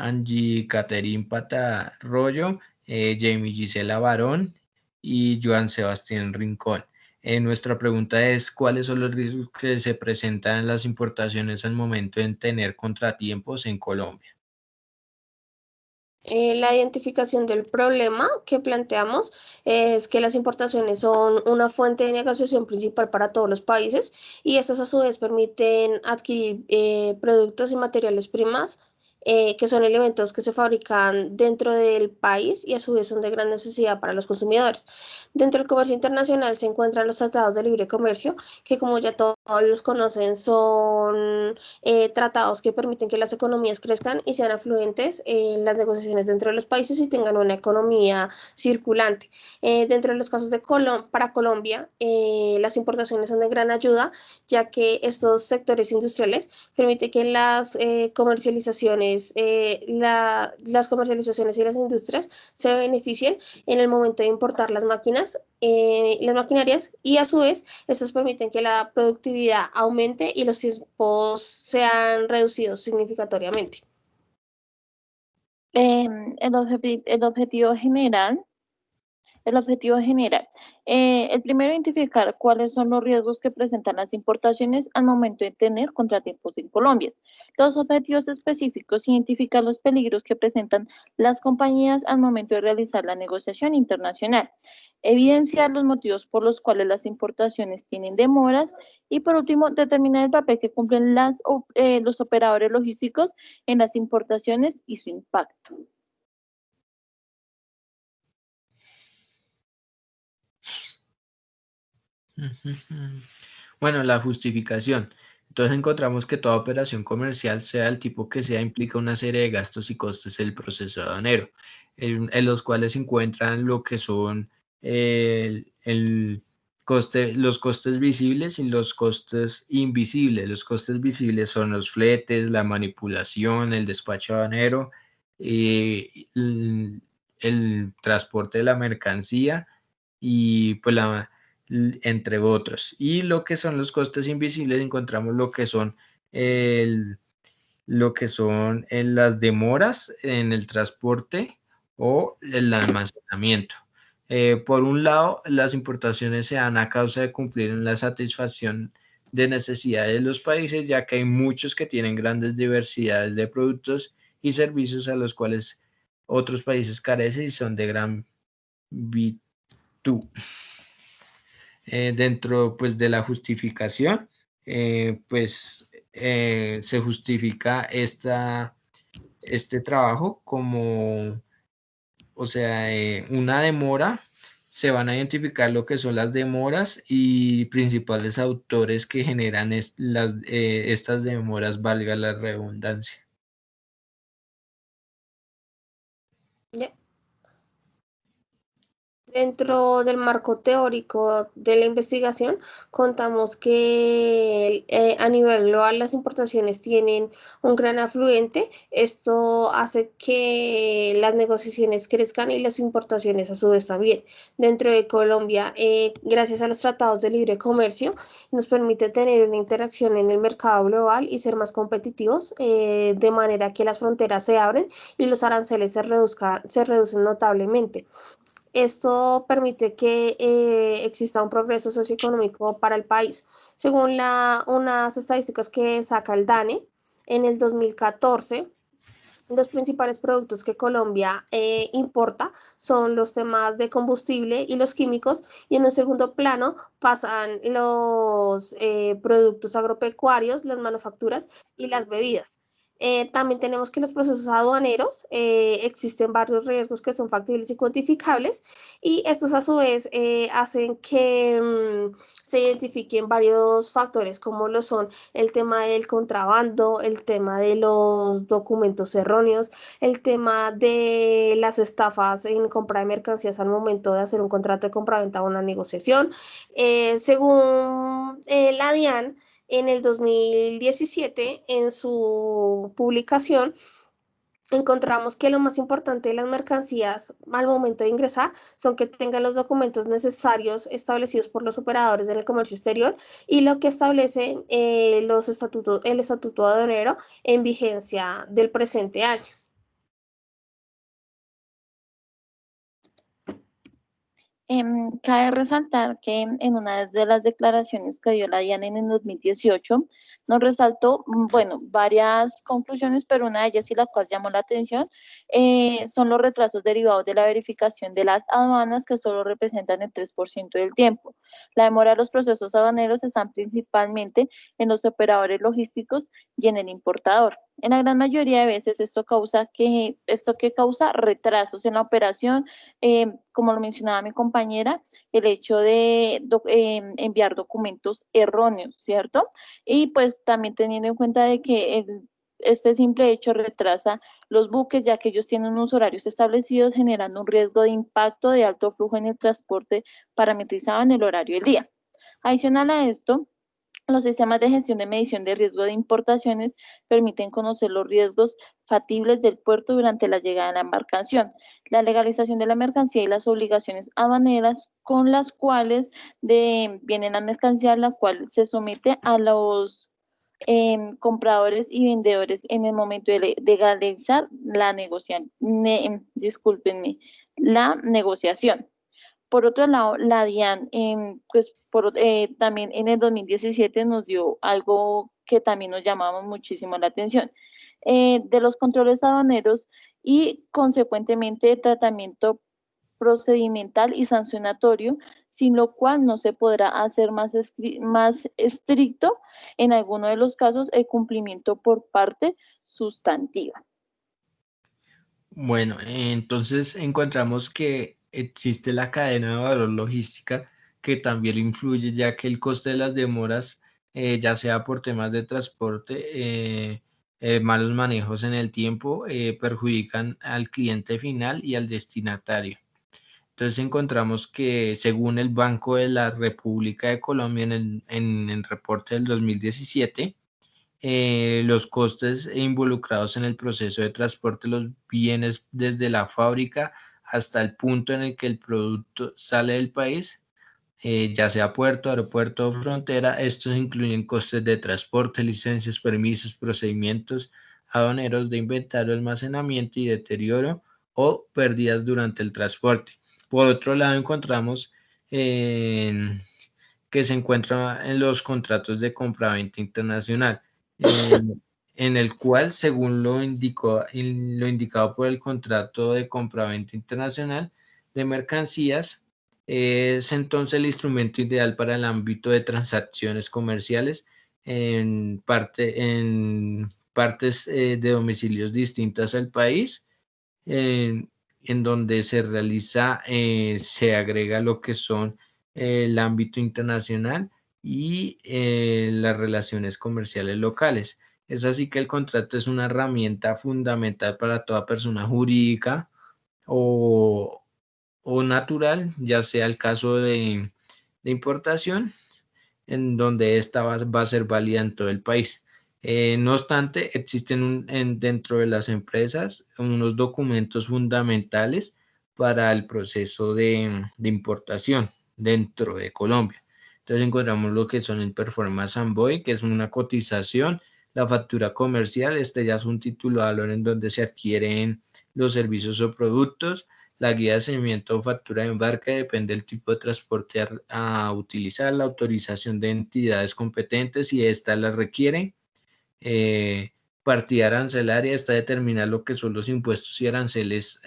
Angie Catherine Patarroyo, Jamie Gisela Barón y Joan Sebastián Rincón. Nuestra pregunta es, ¿cuáles son los riesgos que se presentan en las importaciones al momento de tener contratiempos en Colombia? La identificación del problema que planteamos es que las importaciones son una fuente de negociación principal para todos los países y estas a su vez permiten adquirir productos y materiales primas que son elementos que se fabrican dentro del país y a su vez son de gran necesidad para los consumidores. Dentro del comercio internacional se encuentran los tratados de libre comercio, que como ya todos los conocen son tratados que permiten que las economías crezcan y sean afluentes en las negociaciones dentro de los países y tengan una economía circulante. Dentro de los casos de para Colombia, las importaciones son de gran ayuda, ya que estos sectores industriales permiten que las comercializaciones, las comercializaciones y las industrias se beneficien en el momento de importar las máquinas, las maquinarias, y a su vez estas permiten que la productividad aumente y los tiempos sean reducidos significatoriamente. El objetivo general. El primero, identificar cuáles son los riesgos que presentan las importaciones al momento de tener contratiempos en Colombia. Los objetivos específicos, identificar los peligros que presentan las compañías al momento de realizar la negociación internacional. Evidenciar los motivos por los cuales las importaciones tienen demoras. Y por último, determinar el papel que cumplen los operadores logísticos en las importaciones y su impacto. Bueno, la justificación. Entonces encontramos que toda operación comercial, sea el tipo que sea, implica una serie de gastos y costes en el proceso aduanero, en los cuales se encuentran lo que son el coste, los costes visibles y los costes invisibles. Los costes visibles son los fletes, la manipulación, el despacho aduanero, el transporte de la mercancía y pues entre otros. Y lo que son los costes invisibles, encontramos lo que son en las demoras en el transporte o el almacenamiento. Por un lado, las importaciones se dan a causa de cumplir en la satisfacción de necesidades de los países, ya que hay muchos que tienen grandes diversidades de productos y servicios a los cuales otros países carecen y son de gran virtud. Dentro pues de la justificación, se justifica este trabajo como, o sea, una demora. Se van a identificar lo que son las demoras y principales autores que generan estas demoras, valga la redundancia. Yeah. Dentro del marco teórico de la investigación, contamos que a nivel global las importaciones tienen un gran afluente. Esto hace que las negociaciones crezcan y las importaciones a su vez también. Dentro de Colombia, gracias a los tratados de libre comercio, nos permite tener una interacción en el mercado global y ser más competitivos, de manera que las fronteras se abren y los aranceles se reducen notablemente. Esto permite que exista un progreso socioeconómico para el país. Según unas estadísticas que saca el DANE, en el 2014, los principales productos que Colombia importa son los temas de combustible y los químicos, y en un segundo plano pasan los productos agropecuarios, las manufacturas y las bebidas. También tenemos que en los procesos aduaneros existen varios riesgos que son factibles y cuantificables, y estos a su vez hacen que se identifiquen varios factores como lo son el tema del contrabando, el tema de los documentos erróneos, el tema de las estafas en compra de mercancías al momento de hacer un contrato de compraventa o una negociación. Según la DIAN, en el 2017, en su publicación, encontramos que lo más importante de las mercancías al momento de ingresar son que tengan los documentos necesarios establecidos por los operadores en el comercio exterior y lo que establecen el estatuto aduanero en vigencia del presente año. Cabe resaltar que en una de las declaraciones que dio la DIAN en el 2018, nos resaltó, bueno, varias conclusiones, pero una de ellas y la cual llamó la atención, son los retrasos derivados de la verificación de las aduanas, que solo representan el 3% del tiempo. La demora de los procesos aduaneros están principalmente en los operadores logísticos y en el importador. En la gran mayoría de veces esto que causa retrasos en la operación, como lo mencionaba mi compañera, el hecho de enviar documentos erróneos, ¿cierto? Y pues también teniendo en cuenta de que este simple hecho retrasa los buques, ya que ellos tienen unos horarios establecidos, generando un riesgo de impacto de alto flujo en el transporte parametrizado en el horario del día. Adicional a esto, los sistemas de gestión de medición de riesgo de importaciones permiten conocer los riesgos factibles del puerto durante la llegada de la embarcación, la legalización de la mercancía y las obligaciones aduaneras con las cuales viene la mercancía, la cual se somete a los compradores y vendedores en el momento de legalizar la negociación. Discúlpenme, la negociación. Por otro lado, la DIAN, pues también en el 2017 nos dio algo que también nos llamaba muchísimo la atención, de los controles aduaneros y consecuentemente el tratamiento procedimental y sancionatorio, sin lo cual no se podrá hacer más estricto en alguno de los casos el cumplimiento por parte sustantiva. Bueno, entonces encontramos que existe la cadena de valor logística que también influye, ya que el coste de las demoras, ya sea por temas de transporte, malos manejos en el tiempo, perjudican al cliente final y al destinatario. Entonces encontramos que según el Banco de la República de Colombia en el reporte del 2017, los costes involucrados en el proceso de transporte de los bienes desde la fábrica hasta el punto en el que el producto sale del país, ya sea puerto, aeropuerto o frontera. Estos incluyen costes de transporte, licencias, permisos, procedimientos aduaneros de inventario, almacenamiento y deterioro o pérdidas durante el transporte. Por otro lado, encontramos que se encuentra en los contratos de compraventa internacional, en el cual, según lo indicado por el contrato de compraventa internacional de mercancías, es entonces el instrumento ideal para el ámbito de transacciones comerciales en partes de domicilios distintas al país, en donde se agrega lo que son el ámbito internacional y las relaciones comerciales locales. Es así que el contrato es una herramienta fundamental para toda persona jurídica o, o natural, ya sea el caso de importación, en donde esta va a ser válida en todo el país. No obstante, existen dentro de las empresas unos documentos fundamentales para el proceso de importación dentro de Colombia. Entonces encontramos lo que son el Performance and Void, que es una cotización, la factura comercial, este ya es un título de valor en donde se adquieren los servicios o productos. La guía de seguimiento o factura de embarque depende del tipo de transporte a utilizar, la autorización de entidades competentes si ésta la requiere. Partida arancelaria está determinar lo que son los impuestos y aranceles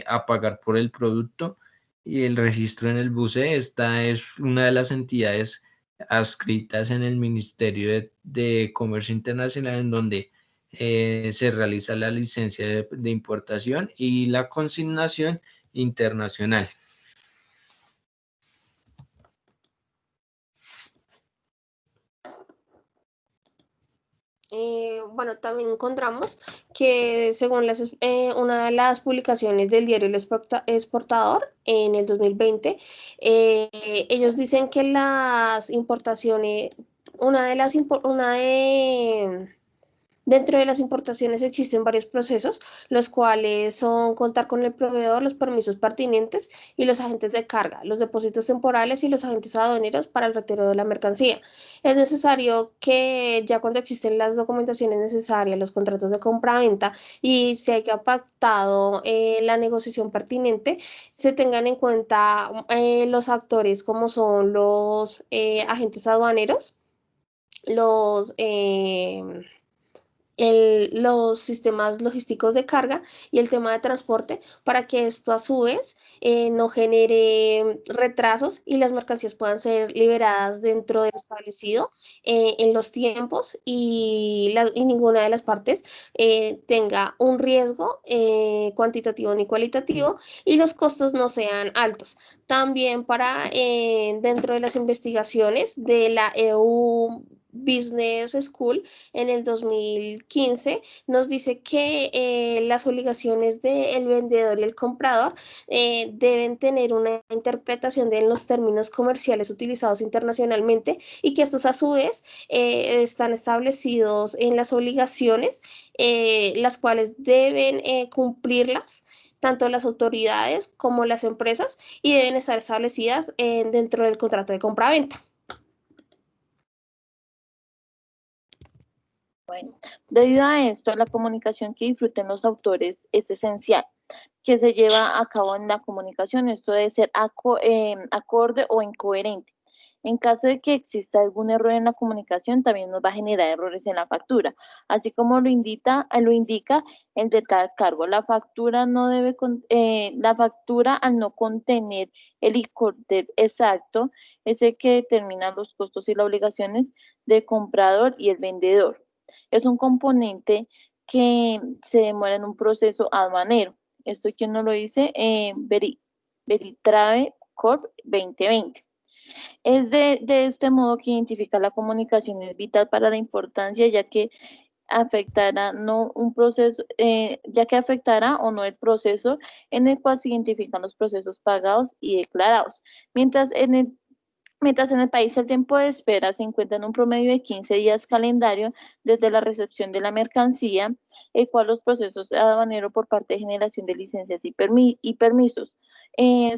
a pagar por el producto. Y el registro en el BUCE, esta es una de las entidades adscritas en el Ministerio de Comercio Internacional, en donde se realiza la licencia de importación y la consignación internacional. Bueno, también encontramos que según una de las publicaciones del diario El Exportador en el 2020, ellos dicen que las importaciones, una de Dentro de las importaciones existen varios procesos, los cuales son contar con el proveedor, los permisos pertinentes y los agentes de carga, los depósitos temporales y los agentes aduaneros para el retiro de la mercancía. Es necesario que ya cuando existen las documentaciones necesarias, los contratos de compra-venta y se haya pactado la negociación pertinente, se tengan en cuenta los actores como son los agentes aduaneros, los... los sistemas logísticos de carga y el tema de transporte para que esto a su vez no genere retrasos y las mercancías puedan ser liberadas dentro del establecido en los tiempos y ninguna de las partes tenga un riesgo cuantitativo ni cualitativo y los costos no sean altos. También para dentro de las investigaciones de la EU Business School en el 2015 nos dice que las obligaciones del vendedor y el comprador deben tener una interpretación de los términos comerciales utilizados internacionalmente y que estos a su vez están establecidos en las obligaciones, las cuales deben cumplirlas tanto las autoridades como las empresas y deben estar establecidas dentro del contrato de compra-venta. Bueno, debido a esto, la comunicación que disfruten los autores es esencial, que se lleva a cabo en la comunicación. Esto debe ser acorde o incoherente. En caso de que exista algún error en la comunicación, también nos va a generar errores en la factura, así como lo indica el de tal cargo. La factura al no contener el importe exacto es el que determina los costos y las obligaciones del comprador y el vendedor. Es un componente que se demora en un proceso aduanero. Esto quien nos lo dice, Veritrave Corp 2020. Es de este modo que identificar la comunicación es vital para la importancia, ya que afectará no un proceso, ya que afectará o no el proceso en el cual se identifican los procesos pagados y declarados. Mientras en el país el tiempo de espera se encuentra en un promedio de 15 días calendario desde la recepción de la mercancía, el cual los procesos aduaneros por parte de generación de licencias y permisos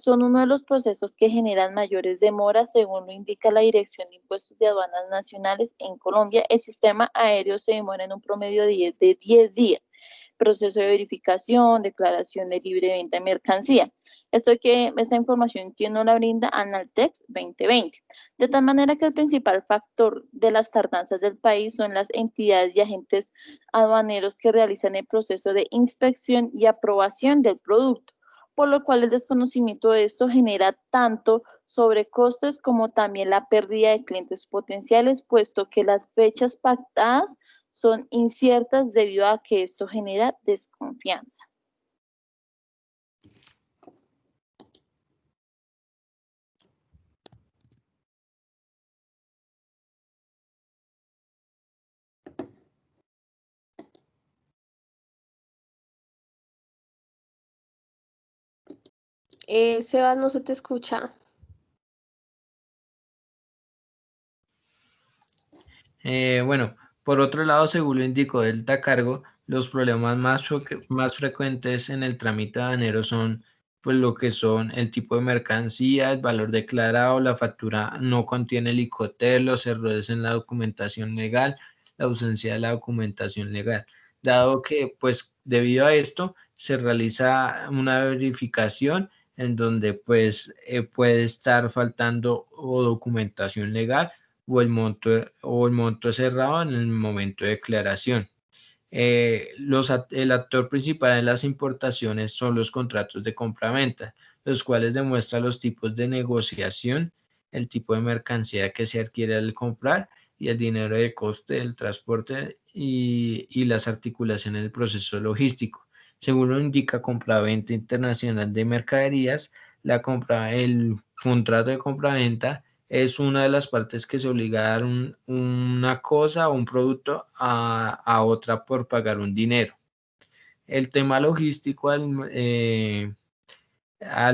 son uno de los procesos que generan mayores demoras, según lo indica la Dirección de Impuestos y Aduanas Nacionales en Colombia. El sistema aéreo se demora en un promedio de 10 días. Proceso de verificación, declaración de libre venta de mercancía. Esta información, ¿quién nos la brinda? Analtex 2020. De tal manera que el principal factor de las tardanzas del país son las entidades y agentes aduaneros que realizan el proceso de inspección y aprobación del producto, por lo cual el desconocimiento de esto genera tanto sobrecostos como también la pérdida de clientes potenciales, puesto que las fechas pactadas son inciertas debido a que esto genera desconfianza. Sebas, no se te escucha. Bueno, por otro lado, según lo indicó Delta Cargo, los problemas más frecuentes en el trámite aduanero son pues lo que son el tipo de mercancía, el valor declarado, la factura no contiene el ICOTER, los errores en la documentación legal, la ausencia de la documentación legal. Dado que pues debido a esto se realiza una verificación en donde pues puede estar faltando o documentación legal o el monto cerrado en el momento de declaración. El actor principal en las importaciones son los contratos de compra-venta, los cuales demuestran los tipos de negociación, el tipo de mercancía que se adquiere al comprar y el dinero de coste del transporte y las articulaciones del proceso logístico. Según lo indica Compra-Venta Internacional de Mercaderías, el contrato de compra-venta es una de las partes que se obliga a dar una cosa o un producto a otra por pagar un dinero. El tema logístico al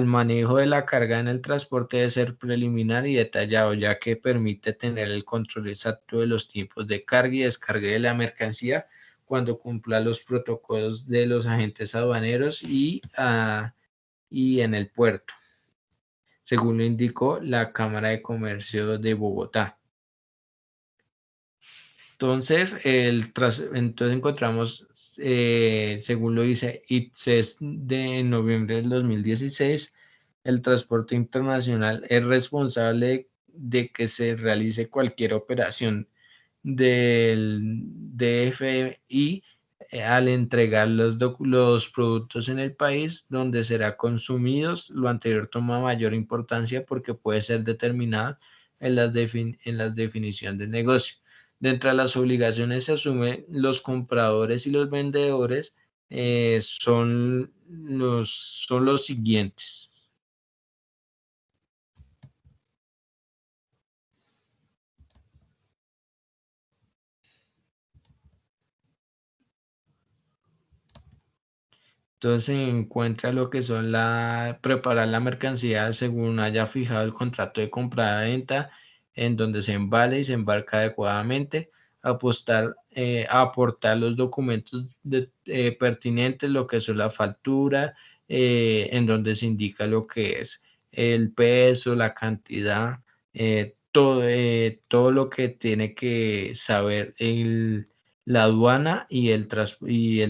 manejo de la carga en el transporte debe ser preliminar y detallado, ya que permite tener el control exacto de los tiempos de carga y descarga de la mercancía cuando cumpla los protocolos de los agentes aduaneros y en el puerto, según lo indicó la Cámara de Comercio de Bogotá. Entonces, entonces encontramos, según lo dice ITSES de noviembre del 2016, el transporte internacional es responsable de que se realice cualquier operación del DFI al entregar los productos en el país donde será consumidos. Lo anterior toma mayor importancia porque puede ser determinado en las definiciones de negocio. Dentro de las obligaciones se asumen los compradores y los vendedores, son los siguientes. Entonces se encuentra lo que son preparar la mercancía según haya fijado el contrato de compra-venta, en donde se embala y se embarca adecuadamente, aportar los documentos pertinentes, lo que son la factura, en donde se indica lo que es el peso, la cantidad, todo lo que tiene que saber la aduana y el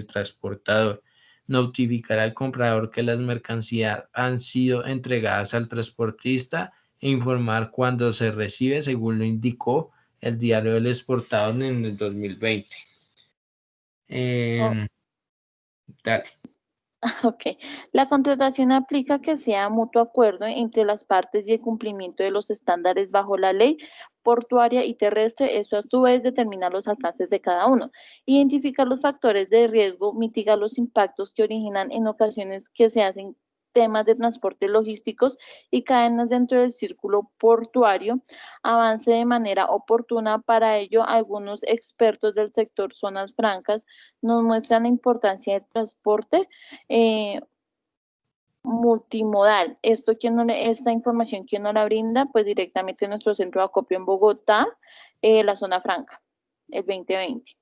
transportador. Notificar al comprador que las mercancías han sido entregadas al transportista e informar cuando se recibe, según lo indicó el Diario del Exportador en el 2020. Dale. Ok. La contratación aplica que sea mutuo acuerdo entre las partes y el cumplimiento de los estándares bajo la ley portuaria y terrestre. Eso a su vez determina los alcances de cada uno. Identificar los factores de riesgo, mitigar los impactos que originan en ocasiones que se hacen temas de transporte logísticos y cadenas dentro del círculo portuario, avance de manera oportuna. Para ello, algunos expertos del sector zonas francas nos muestran la importancia del transporte multimodal. Esta información, ¿quién nos la brinda? Pues directamente nuestro centro de acopio en Bogotá, la zona franca, el 2020.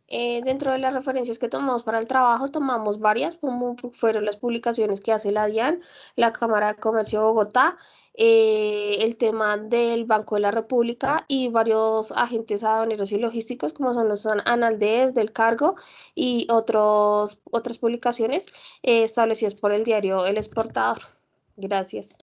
Dentro de las referencias que tomamos para el trabajo, tomamos varias, como fueron las publicaciones que hace la DIAN, la Cámara de Comercio de Bogotá, el tema del Banco de la República y varios agentes aduaneros y logísticos, como son los Analdes, del Cargo y otras publicaciones establecidas por el diario El Exportador. Gracias.